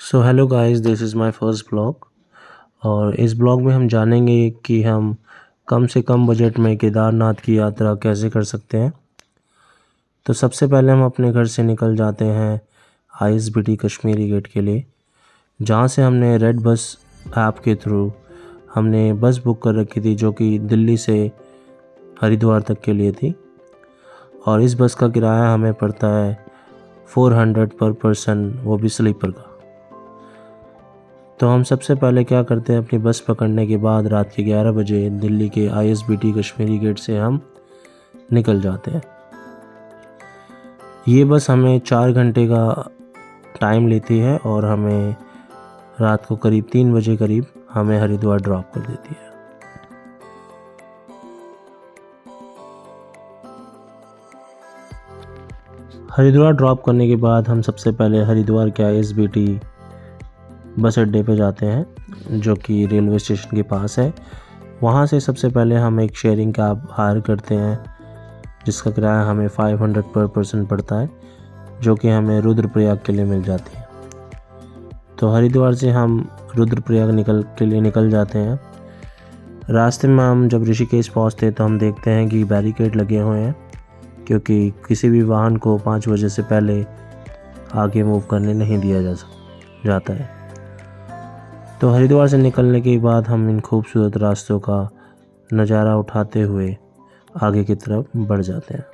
So hello guys, this is my first blog. और इस blog में हम जानेंगे कि हम कम से कम बजट में केदारनाथ की यात्रा कैसे कर सकते हैं। तो सबसे पहले हम अपने घर से निकल जाते हैं ISBT कश्मीरी गेट के लिए, जहाँ से हमने रेड बस ऐप के थ्रू हमने बस बुक कर रखी थी, जो कि दिल्ली से हरिद्वार तक के लिए थी। और इस बस का किराया हमें पड़ता है 400 पर पर्सन, वो भी स्लीपर का। तो हम सबसे पहले क्या करते हैं, अपनी बस पकड़ने के बाद रात के 11 बजे दिल्ली के ISBT कश्मीरी गेट से हम निकल जाते हैं। ये बस हमें 4 घंटे का टाइम लेती है और हमें रात को करीब 3 बजे करीब हमें हरिद्वार ड्रॉप कर देती है। हरिद्वार ड्रॉप करने के बाद हम सबसे पहले हरिद्वार के ISBT बस अड्डे पे जाते हैं, जो कि रेलवे स्टेशन के पास है। वहाँ से सबसे पहले हम एक शेयरिंग कैब हायर करते हैं, जिसका किराया हमें 500 पर पर्सन पड़ता है, जो कि हमें रुद्रप्रयाग के लिए मिल जाती है। तो हरिद्वार से हम रुद्रप्रयाग निकल जाते हैं। रास्ते में हम जब ऋषिकेश पहुँचते तो हम देखते हैं कि बैरिकेड लगे हुए हैं, क्योंकि किसी भी वाहन को 5 बजे से पहले आगे मूव करने नहीं दिया जाता है। तो हरिद्वार से निकलने के बाद हम इन खूबसूरत रास्तों का नज़ारा उठाते हुए आगे की तरफ बढ़ जाते हैं।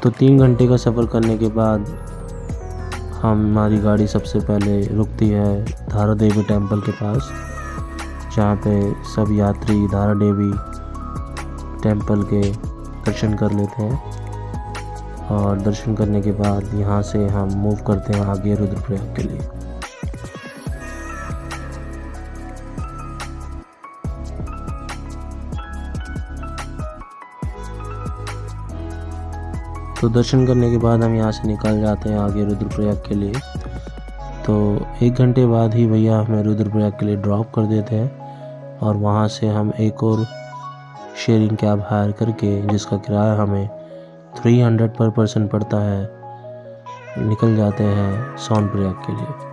तो 3 घंटे का सफ़र करने के बाद हमारी गाड़ी सबसे पहले रुकती है धारा देवी टेम्पल के पास, जहाँ पे सब यात्री धारा देवी टेम्पल के दर्शन कर लेते हैं। और दर्शन करने के बाद यहाँ से हम मूव करते हैं आगे रुद्रप्रयाग के लिए। तो दर्शन करने के बाद हम यहाँ से निकल जाते हैं आगे रुद्रप्रयाग के लिए। तो 1 घंटे बाद ही भैया हमें रुद्रप्रयाग के लिए ड्रॉप कर देते हैं, और वहाँ से हम एक और शेयरिंग कैब हायर करके, जिसका किराया हमें 300 पर पर्सन पड़ता है, निकल जाते हैं सोनप्रयाग के लिए।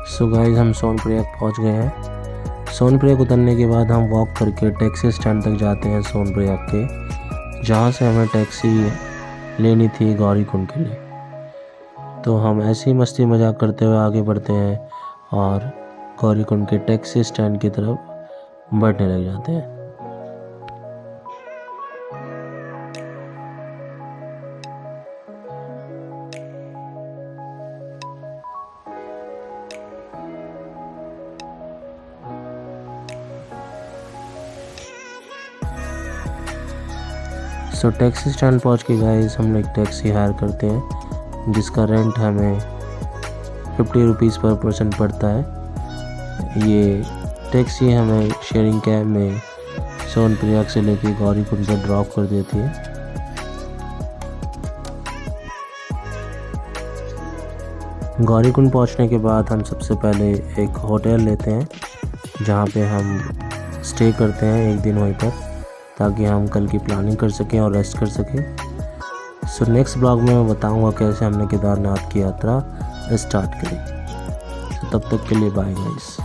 सो गाइस, हम सोनप्रयाग पहुंच गए हैं। सोनप्रयाग उतरने के बाद हम वॉक करके टैक्सी स्टैंड तक जाते हैं सोनप्रयाग के, जहां से हमें टैक्सी लेनी थी गौरीकुंड के लिए। तो हम ऐसे ही मस्ती मजाक करते हुए आगे बढ़ते हैं और गौरीकुंड के टैक्सी स्टैंड की तरफ बढ़ने लग जाते हैं। सो टैक्सी स्टैंड पहुँच के गाइस हम एक टैक्सी हायर करते हैं, जिसका रेंट हमें 50 रुपीज़ पर पर्सन पड़ता है। ये टैक्सी हमें शेयरिंग कैब में सोनप्रयाग से लेकर गौरीकुंड पर ड्रॉप कर देती है। गौरीकुंड पहुंचने के बाद हम सबसे पहले एक होटल लेते हैं जहां पे हम स्टे करते हैं एक दिन वहीं पर, ताकि हम कल की प्लानिंग कर सकें और रेस्ट कर सकें। सो नेक्स्ट ब्लॉग में मैं बताऊंगा कैसे हमने केदारनाथ की यात्रा स्टार्ट करी। तब तक के लिए बाय गाइस।